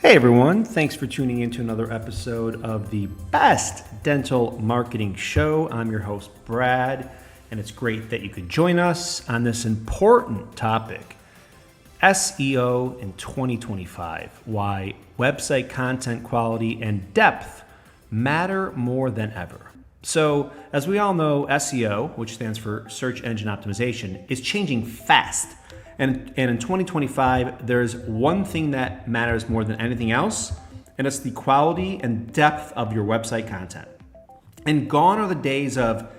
Hey everyone, thanks for tuning in to another episode of the Best Dental Marketing Show. I'm your host, Brad, and it's great that you could join us on this important topic, SEO in 2025, why website content quality and depth matter more than ever. So, as we all know, SEO, which stands for Search Engine Optimization, is changing fast. And in 2025, there's one thing that matters more than anything else, and it's the quality and depth of your website content. And gone are the days of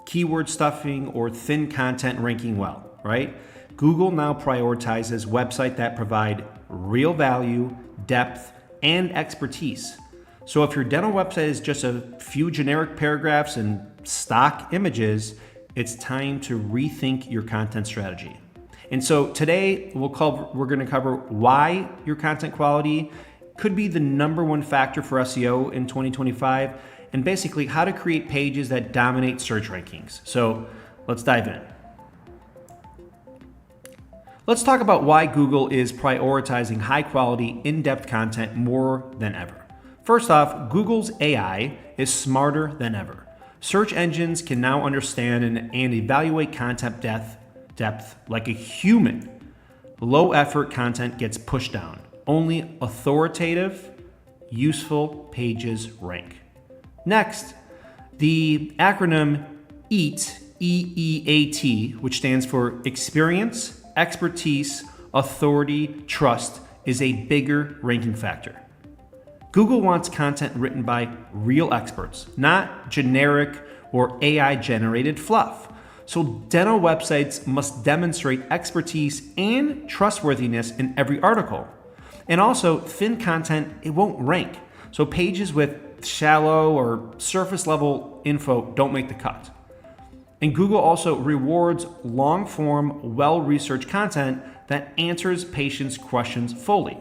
keyword stuffing or thin content ranking well, right? Google now prioritizes websites that provide real value, depth, and expertise. So if your dental website is just a few generic paragraphs and stock images, it's time to rethink your content strategy. And so today we're going to cover why your content quality could be the number one factor for SEO in 2025, and basically how to create pages that dominate search rankings. So let's dive in. Let's talk about why Google is prioritizing high quality, in-depth content more than ever. First off, Google's AI is smarter than ever. Search engines can now understand and evaluate content depth like a human. Low effort content gets pushed down. Only authoritative, useful pages rank. Next, the acronym EAT, E-E-A-T, which stands for experience, expertise, authority, trust, is a bigger ranking factor. Google wants content written by real experts, not generic or AI-generated fluff. So dental websites must demonstrate expertise and trustworthiness in every article. And also, thin content, it won't rank. So pages with shallow or surface level info don't make the cut. And Google also rewards long form, well-researched content that answers patients' questions fully.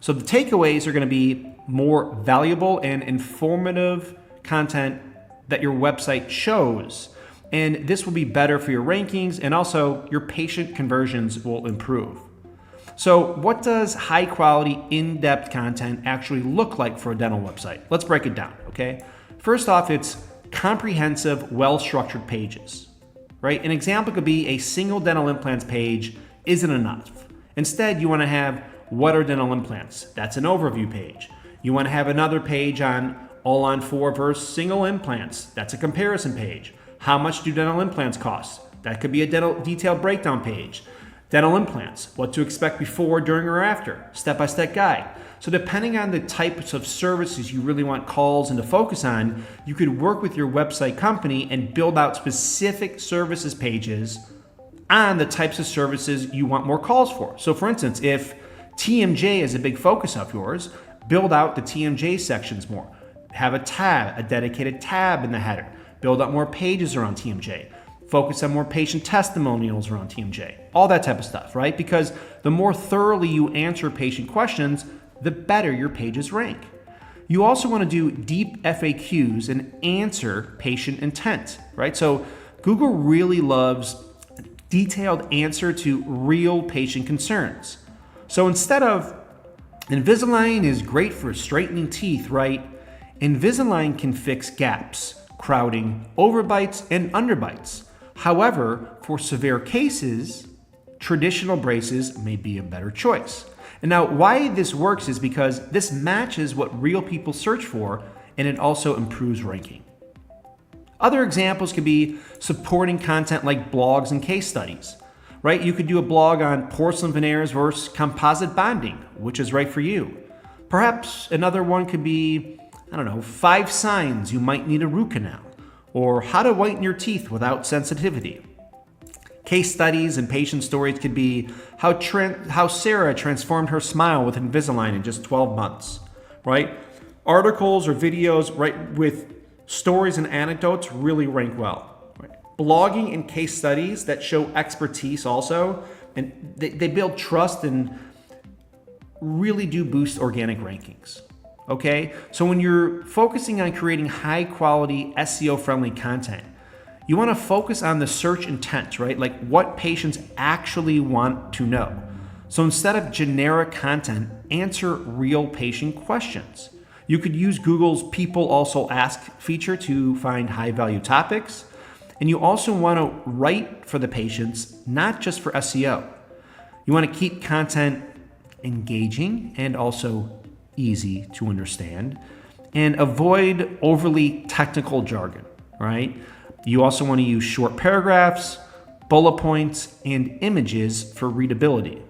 So the takeaways are going to be more valuable and informative content that your website shows. And this will be better for your rankings, and also your patient conversions will improve. So what does high quality, in-depth content actually look like for a dental website? Let's break it down, okay? First off, it's comprehensive, well-structured pages, right? An example could be a single dental implants page isn't enough. Instead, you want to have what are dental implants? That's an overview page. You want to have another page on all on four versus single implants. That's a comparison page. How much do dental implants cost? That could be a dental detailed breakdown page. Dental implants, what to expect before, during, or after, step-by-step guide. So depending on the types of services you really want calls and to focus on, you could work with your website company and build out specific services pages on the types of services you want more calls for. So for instance, if TMJ is a big focus of yours, build out the TMJ sections more. Have a dedicated tab in the header. Build up more pages around TMJ. Focus on more patient testimonials around TMJ. All that type of stuff, right? Because the more thoroughly you answer patient questions, the better your pages rank. You also want to do deep FAQs and answer patient intent, right? So Google really loves detailed answer to real patient concerns. So instead of Invisalign is great for straightening teeth, right? Invisalign can fix gaps, crowding, overbites, and underbites. However, for severe cases, traditional braces may be a better choice. And now why this works is because this matches what real people search for, and it also improves ranking. Other examples could be supporting content like blogs and case studies, right? You could do a blog on porcelain veneers versus composite bonding, which is right for you. Perhaps another one could be 5 signs you might need a root canal, or how to whiten your teeth without sensitivity. Case studies and patient stories could be how Sarah transformed her smile with Invisalign in just 12 months, right? Articles or videos, right, with stories and anecdotes really rank well. Right? Blogging and case studies that show expertise also, and they build trust and really do boost organic rankings. Okay, so when you're focusing on creating high quality SEO friendly content, you want to focus on the search intent, right? Like what patients actually want to know. So instead of generic content, answer real patient questions. You could use Google's People Also Ask feature to find high-value topics. And you also want to write for the patients, not just for SEO. You want to keep content engaging and also easy to understand, and avoid overly technical jargon, right? You also want to use short paragraphs, bullet points, and images for readability.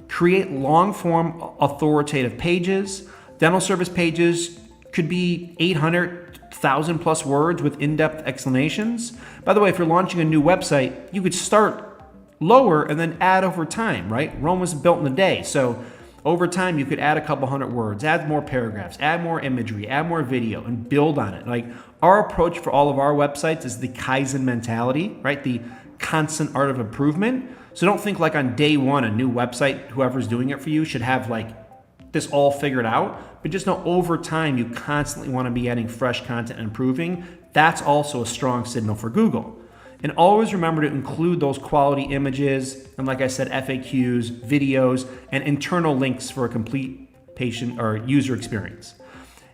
Create long-form authoritative pages. Dental service pages could be 800,000 plus words with in-depth explanations. By the way, if you're launching a new website, you could start lower and then add over time, right? Rome wasn't built in a day. So over time, you could add a couple hundred words, add more paragraphs, add more imagery, add more video, and build on it. Like, our approach for all of our websites is the Kaizen mentality, right? The constant art of improvement. So don't think like on day one, a new website, whoever's doing it for you should have like this all figured out, but just know over time, you constantly want to be adding fresh content and improving. That's also a strong signal for Google. And always remember to include those quality images and, like I said, FAQs, videos, and internal links for a complete patient or user experience.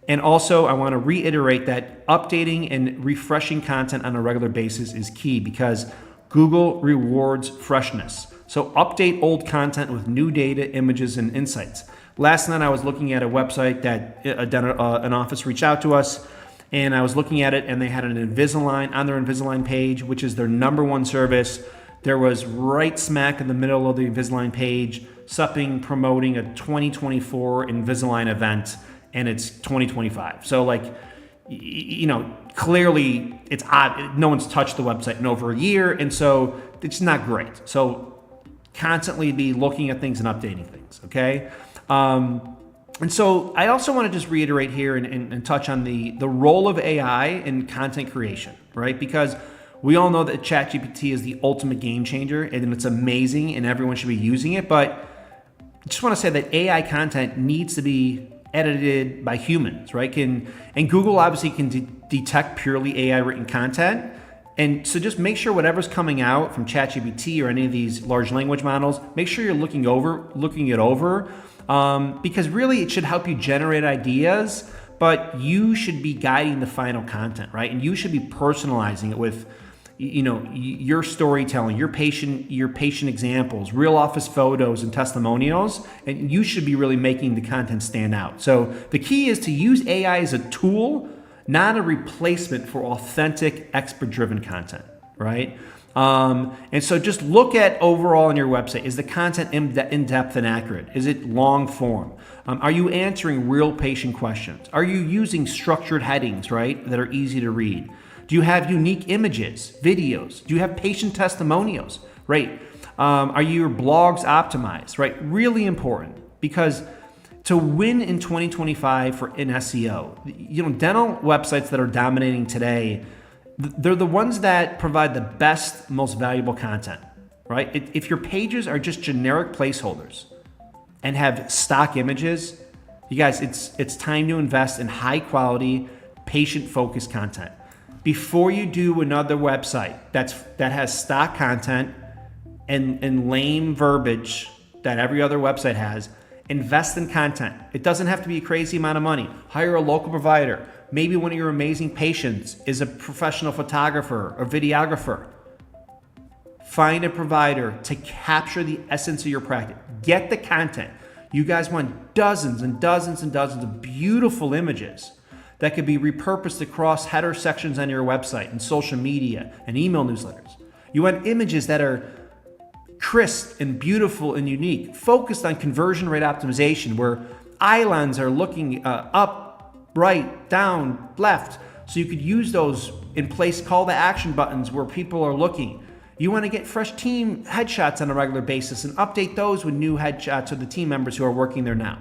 And also, I want to reiterate that updating and refreshing content on a regular basis is key because Google rewards freshness. So update old content with new data, images, and insights. Last night, I was looking at a website that an office reached out to us, and I was looking at it, and they had an Invisalign on their Invisalign page, which is their #1 service. There was right smack in the middle of the Invisalign page, something promoting a 2024 Invisalign event, and it's 2025. So, like, you know, clearly it's odd. No one's touched the website in over a year, and so it's not great. So constantly be looking at things and updating things, okay? And so I also want to just reiterate here and touch on the role of AI in content creation, right? Because we all know that ChatGPT is the ultimate game changer and it's amazing and everyone should be using it. But I just want to say that AI content needs to be edited by humans, right? And Google obviously can detect purely AI written content. And so just make sure whatever's coming out from ChatGPT or any of these large language models, make sure you're looking it over. Because really it should help you generate ideas, but you should be guiding the final content, right? And you should be personalizing it with, you know, your storytelling, your patient examples, real office photos and testimonials, and you should be really making the content stand out. So the key is to use AI as a tool, not a replacement for authentic, expert-driven content, right? And so just look at overall on your website, is the content in-depth and accurate? Is it long form? Are you answering real patient questions? Are you using structured headings, right, that are easy to read? Do you have unique images, videos? Do you have patient testimonials, right? Are your blogs optimized, right? Really important, because to win in 2025 in SEO, you know, dental websites that are dominating today, they're the ones that provide the best, most valuable content, right? If your pages are just generic placeholders and have stock images, you guys, it's time to invest in high quality, patient-focused content. Before you do another website that has stock content and lame verbiage that every other website has, invest in content. It doesn't have to be a crazy amount of money. Hire a local provider. Maybe one of your amazing patients is a professional photographer or videographer. Find a provider to capture the essence of your practice. Get the content. You guys want dozens and dozens and dozens of beautiful images that could be repurposed across header sections on your website and social media and email newsletters. You want images that are crisp and beautiful and unique, focused on conversion rate optimization, where islands are looking up, right, down, left. So you could use those in place call to action buttons where people are looking. You want to get fresh team headshots on a regular basis and update those with new headshots of the team members who are working there now.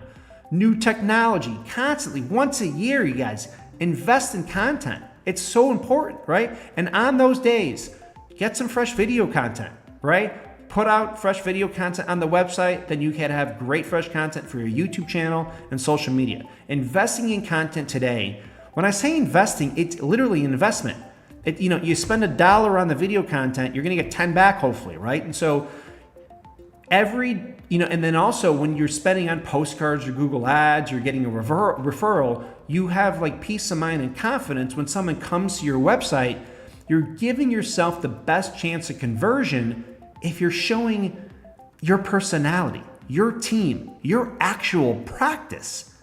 New technology, constantly, once a year, you guys, invest in content. It's so important, right? And on those days, get some fresh video content, right? Put out fresh video content on the website, then you can have great fresh content for your YouTube channel and social media. Investing in content today, when I say investing, it's literally an investment. You spend $1 on the video content, you're gonna get 10 back hopefully, right? And so and then also when you're spending on postcards or Google ads, you're getting a referral, you have like peace of mind and confidence when someone comes to your website. You're giving yourself the best chance of conversion if you're showing your personality, your team, your actual practice,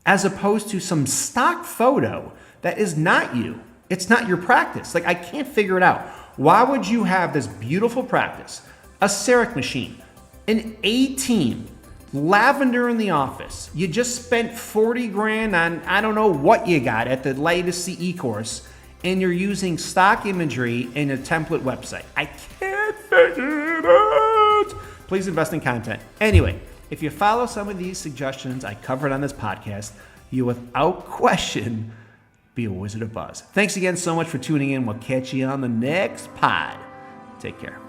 as opposed to some stock photo that is not you. It's not your practice. Like, I can't figure it out. Why would you have this beautiful practice, a CEREC machine, an A team, lavender in the office? You just spent 40 grand on, I don't know what you got at the latest CE course, and you're using stock imagery in a template website. I can't figure it out. Please invest in content. Anyway, if you follow some of these suggestions I covered on this podcast, you without question be a wizard of buzz. Thanks again so much for tuning in. We'll catch you on the next pod. Take care.